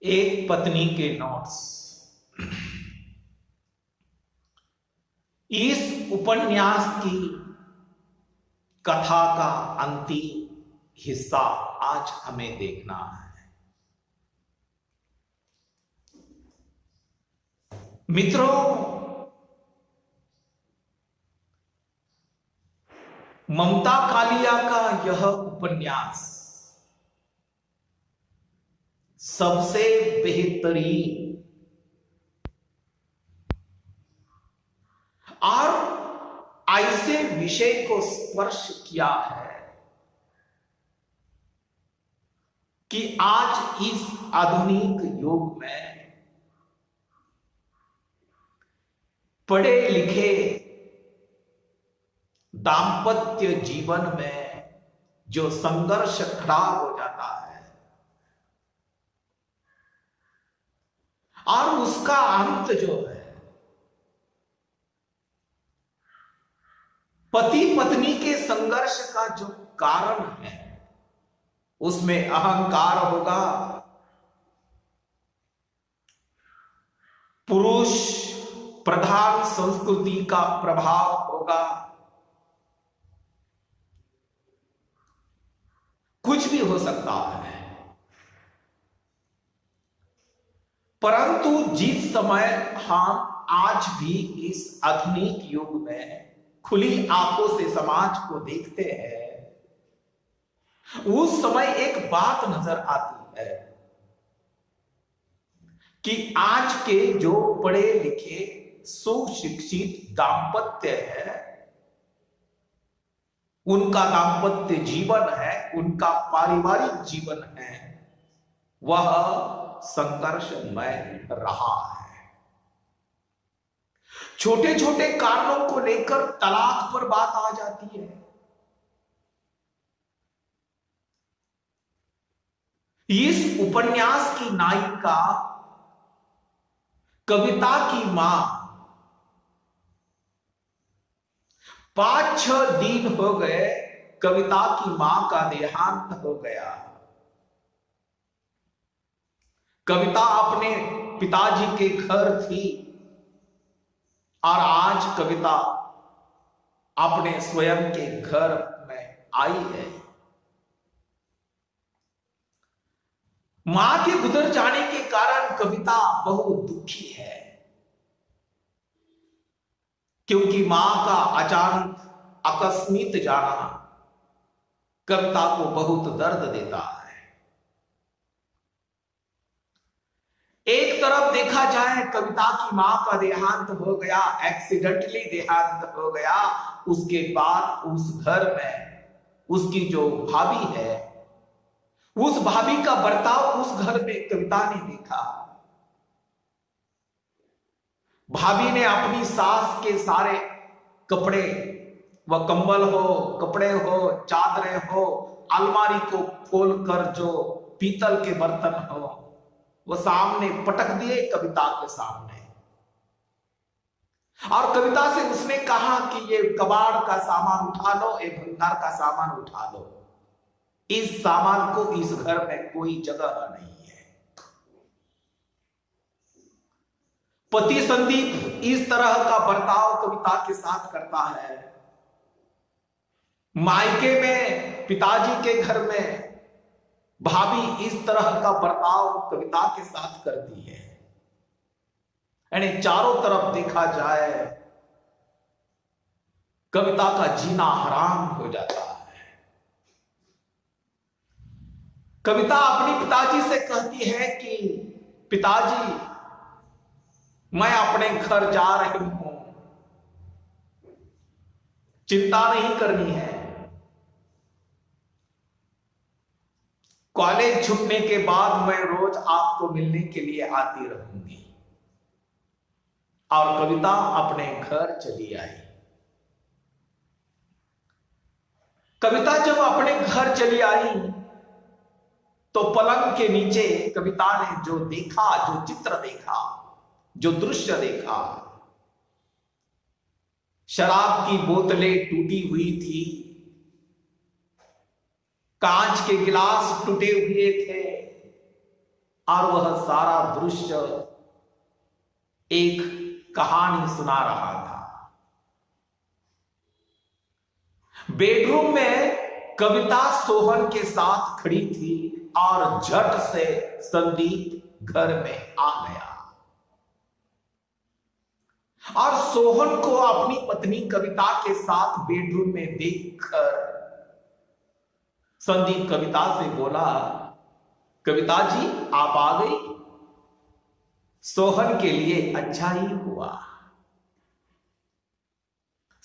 एक पत्नी के नोट्स। इस उपन्यास की कथा का अंतिम हिस्सा आज हमें देखना है। मित्रों, ममता कालिया का यह उपन्यास सबसे बेहतरीन और ऐसे विषय को स्पर्श किया है कि आज इस आधुनिक युग में पढ़े लिखे दाम्पत्य जीवन में जो संघर्ष खड़ा हो जाता है और उसका अंत जो है, पति पत्नी के संघर्ष का जो कारण है, उसमें अहंकार होगा, पुरुष प्रधान संस्कृति का प्रभाव होगा, कुछ भी हो सकता है। परंतु जिस समय हम आज भी इस आधुनिक युग में खुली आंखों से समाज को देखते हैं, उस समय एक बात नजर आती है कि आज के जो पढ़े लिखे सुशिक्षित दाम्पत्य है, उनका दाम्पत्य जीवन है, उनका पारिवारिक जीवन है, वह संघर्षमय रहा है। छोटे छोटे कारणों को लेकर तलाक पर बात आ जाती है। इस उपन्यास की नायिका कविता की मां 5-6 दिन हो गए, कविता की मां का देहांत हो गया। कविता अपने पिताजी के घर थी और आज कविता अपने स्वयं के घर में आई है। मां के गुजर जाने के कारण कविता बहुत दुखी है, क्योंकि मां का अचानक आकस्मिक जाना कविता को बहुत दर्द देता है। एक तरफ देखा जाए, कविता की मां का देहांत हो गया, एक्सीडेंटली देहांत हो गया। उसके बाद उस घर में उसकी जो भाभी है, उस भाभी का बर्ताव उस घर में कविता ने देखा। भाभी ने अपनी सास के सारे कपड़े, वह कंबल हो, कपड़े हो, चादरें हो, अलमारी को खोलकर जो पीतल के बर्तन हो, वो सामने पटक दिए कविता के सामने। और कविता से उसने कहा कि ये कबाड़ का सामान उठा लो, ये भंगार का सामान उठा लो, इस सामान को इस घर में कोई जगह नहीं है। पति संदीप इस तरह का बर्ताव कविता के साथ करता है। मायके में, पिताजी के घर में भाभी इस तरह का बर्ताव कविता के साथ करती है। यानी चारों तरफ देखा जाए, कविता का जीना हराम हो जाता है। कविता अपनी पिताजी से कहती है कि पिताजी, मैं अपने घर जा रही हूं, चिंता नहीं करनी है, कॉलेज छूटने के बाद मैं रोज आपको मिलने के लिए आती रहूंगी। और कविता अपने घर चली आई। कविता जब अपने घर चली आई तो पलंग के नीचे कविता ने जो देखा, जो चित्र देखा, जो दृश्य देखा, शराब की बोतलें टूटी हुई थी, कांच के गिलास टूटे हुए थे, और वह सारा दृश्य एक कहानी सुना रहा था। बेडरूम में कविता सोहन के साथ खड़ी थी और झट से संदीप घर में आ गया और सोहन को अपनी पत्नी कविता के साथ बेडरूम में देखकर संदीप कविता से बोला, कविता जी आप आ गई, सोहन के लिए अच्छा ही हुआ।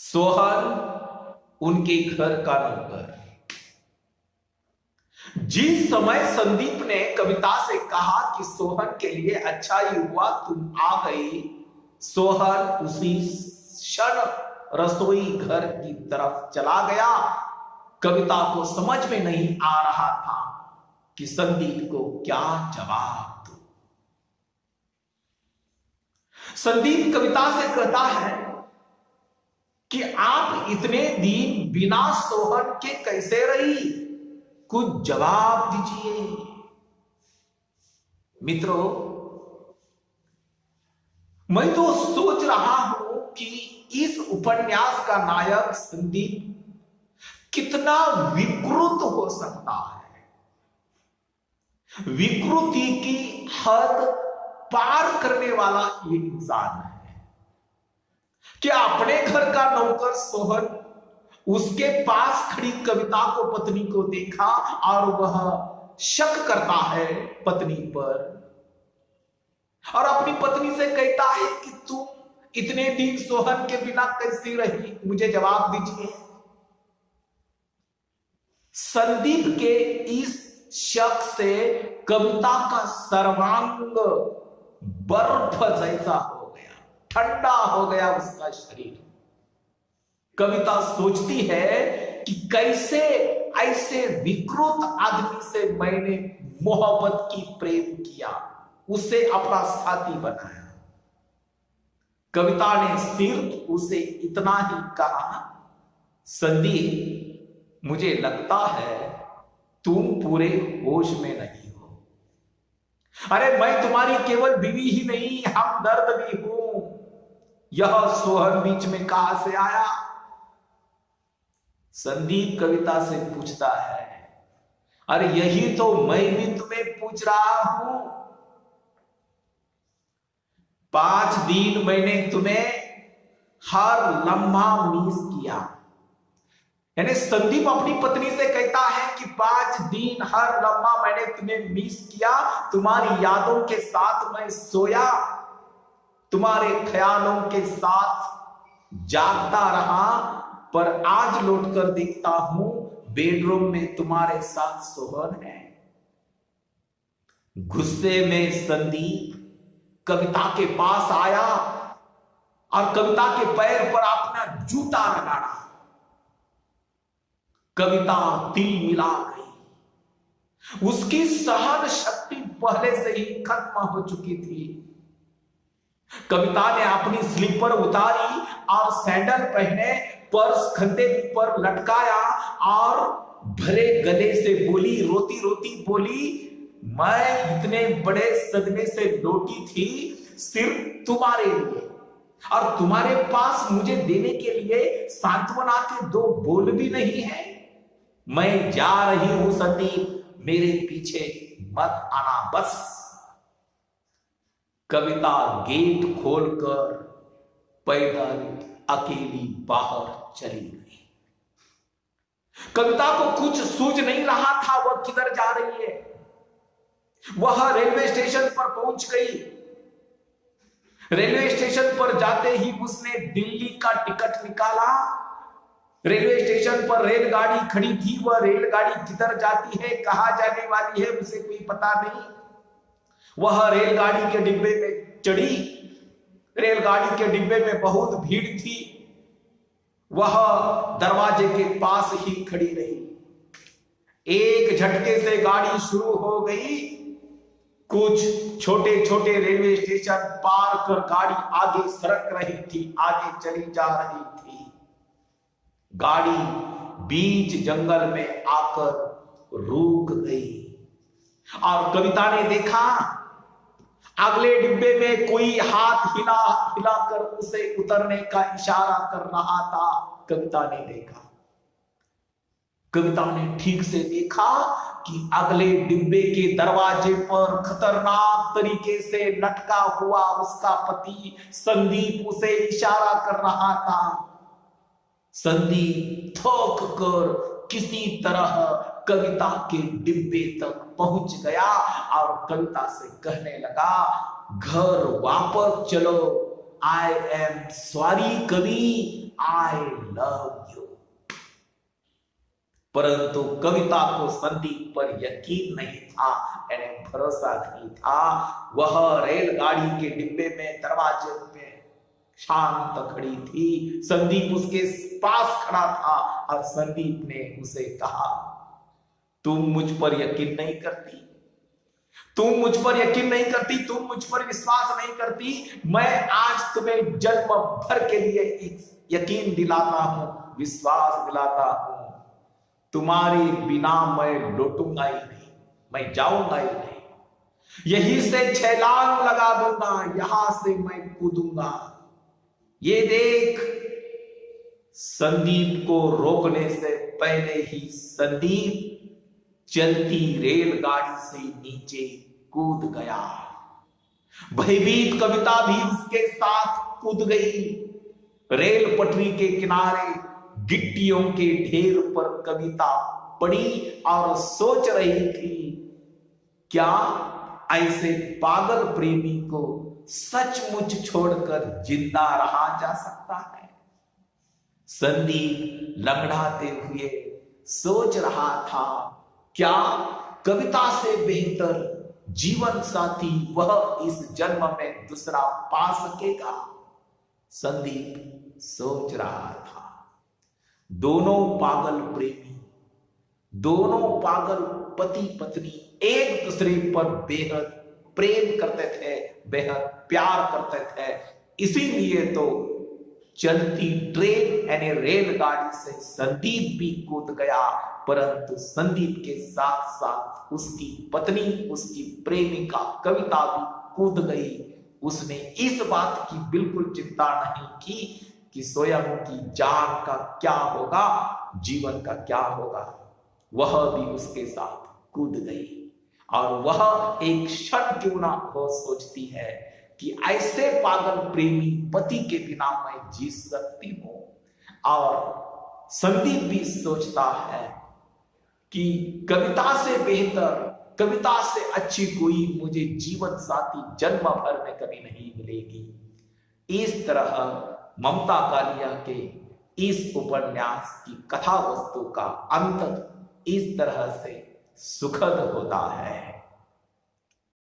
सोहन उनके घर का नौकर। जिस समय संदीप ने कविता से कहा कि सोहन के लिए अच्छा ही हुआ तुम आ गई, सोहन उसी क्षण रसोई घर की तरफ चला गया। कविता को समझ में नहीं आ रहा था कि संदीप को क्या जवाब दो। संदीप कविता से कहता है कि आप इतने दिन बिना सोहन के कैसे रही, कुछ जवाब दीजिए। मित्रों, मैं तो सोच रहा हूं कि इस उपन्यास का नायक संदीप कितना विकृत हो सकता है। विकृति की हद पार करने वाला ये इंसान है कि अपने घर का नौकर सोहन उसके पास खड़ी कविता को, पत्नी को देखा और वह शक करता है पत्नी पर और अपनी पत्नी से कहता है कि तुम इतने दिन सोहन के बिना कैसी रही, मुझे जवाब दीजिए। संदीप के इस शक से कविता का सर्वांग बर्फ जैसा हो गया, ठंडा हो गया उसका शरीर। कविता सोचती है कि कैसे ऐसे विकृत आदमी से मैंने मोहब्बत की प्रेम किया, उसे अपना साथी बनाया। कविता ने सिर्फ उसे इतना ही कहा, संदीप मुझे लगता है तुम पूरे होश में नहीं हो। अरे मैं तुम्हारी केवल बीवी ही नहीं, हम दर्द भी हूं। यह सोहन बीच में कहां से आया? संदीप कविता से पूछता है, अरे यही तो मैं भी तुम्हें पूछ रहा हूं। 5 दिन मैंने तुम्हें हर लम्हा मिस किया। यानी संदीप अपनी पत्नी से कहता है कि 5 दिन हर लम्हा मैंने तुम्हें मिस किया, तुम्हारी यादों के साथ मैं सोया, तुम्हारे ख्यालों के साथ जागता रहा, पर आज लौटकर देखता हूं बेडरूम में तुम्हारे साथ सोहन है। गुस्से में संदीप कविता के पास आया और कविता के पैर पर अपना जूता रगड़ा। कविता तिल मिला गई, उसकी सहन शक्ति पहले से ही खत्म हो चुकी थी। कविता ने अपनी स्लीपर उतारी और सैंडल पहने, पर्स कंधे पर लटकाया और भरे गले से बोली, रोती रोती बोली, मैं इतने बड़े सदमे से लौटी थी सिर्फ तुम्हारे लिए, और तुम्हारे पास मुझे देने के लिए सांत्वना के 2 बोल भी नहीं है। मैं जा रही हूं संदीप, मेरे पीछे मत आना बस। कविता गेट खोलकर पैदल अकेली बाहर चली गई। कविता को कुछ सूझ नहीं रहा था वह किधर जा रही है। वह रेलवे स्टेशन पर पहुंच गई। रेलवे स्टेशन पर जाते ही उसने दिल्ली का टिकट निकाला। रेलवे स्टेशन पर रेलगाड़ी खड़ी थी, वह रेलगाड़ी किधर जाती है, कहां जाने वाली है, उसे कोई पता नहीं। वह रेलगाड़ी के डिब्बे में चढ़ी। रेलगाड़ी के डिब्बे में बहुत भीड़ थी। वह दरवाजे के पास ही खड़ी रही। एक झटके से गाड़ी शुरू हो गई। कुछ छोटे छोटे रेलवे स्टेशन पार कर गाड़ी आगे सरक रही थी, आगे चली जा रही थी। गाड़ी बीच जंगल में आकर रुक गई। और कविता ने देखा अगले डिब्बे में कोई हाथ हिला हिलाकर उसे उतरने का इशारा कर रहा था। कविता ने देखा, कविता ने ठीक से देखा कि अगले डिब्बे के दरवाजे पर खतरनाक तरीके से लटका हुआ उसका पति संदीप उसे इशारा कर रहा था। संदीप थक कर किसी तरह कविता के डिब्बे तक पहुंच गया और कविता से कहने लगा, घर वापस चलो, आई एम सॉरी कवि, आई लव यू। परंतु कविता को संदीप पर यकीन नहीं था, यानी भरोसा नहीं था। वह रेलगाड़ी के डिब्बे में दरवाजे पे शांत खड़ी थी। संदीप उसके पास खड़ा था और संदीप ने उसे कहा, तुम मुझ पर यकीन नहीं करती, तुम मुझ पर यकीन नहीं करती, तुम मुझ पर विश्वास नहीं करती। मैं आज तुम्हें जन्म भर के लिए यकीन दिलाता हूं, विश्वास दिलाता हूं। तुम्हारे बिना मैं लौटूंगा ही नहीं, मैं जाऊंगा ही नहीं। यहीं से छलांग लगा दूंगा, यहां से मैं कूदूंगा। ये देख, संदीप को रोकने से पहले ही संदीप चलती रेलगाड़ी से नीचे कूद गया। भयभीत कविता भी उसके साथ कूद गई। रेल पटरी के किनारे गिट्टियों के ढेर पर कविता पड़ी और सोच रही थी, क्या ऐसे पागल प्रेमी को सचमुच छोड़कर जिंदा रहा जा सकता है? संदीप लंगड़ाते हुए सोच रहा था, क्या कविता से बेहतर जीवन साथी वह इस जन्म में दूसरा पा सकेगा? संदीप सोच रहा था। दोनों पागल प्रेमी, दोनों पागल पति पत्नी एक दूसरे पर बेहद प्रेम करते थे, बेहद प्यार करते थे। इसीलिए तो चलती ट्रेन यानी रेलगाड़ी से संदीप भी कूद गया, परंतु संदीप के साथ साथ उसकी पत्नी, उसकी प्रेमिका कविता भी कूद गई। उसने इस बात की बिल्कुल चिंता नहीं की कि स्वयं की जान का क्या होगा, जीवन का क्या होगा। वह भी उसके साथ कूद गई और वह एक क्षण क्यों ना हो सोचती है कि ऐसे पागल प्रेमी पति के बिना मैं जी सकती हूं। और संदीप भी सोचता है कि कविता से बेहतर, कविता से अच्छी कोई मुझे जीवन साथी जन्म भर में कभी नहीं मिलेगी। इस तरह ममता कालिया के इस उपन्यास की कथा वस्तु का अंत इस तरह से सुखद होता है।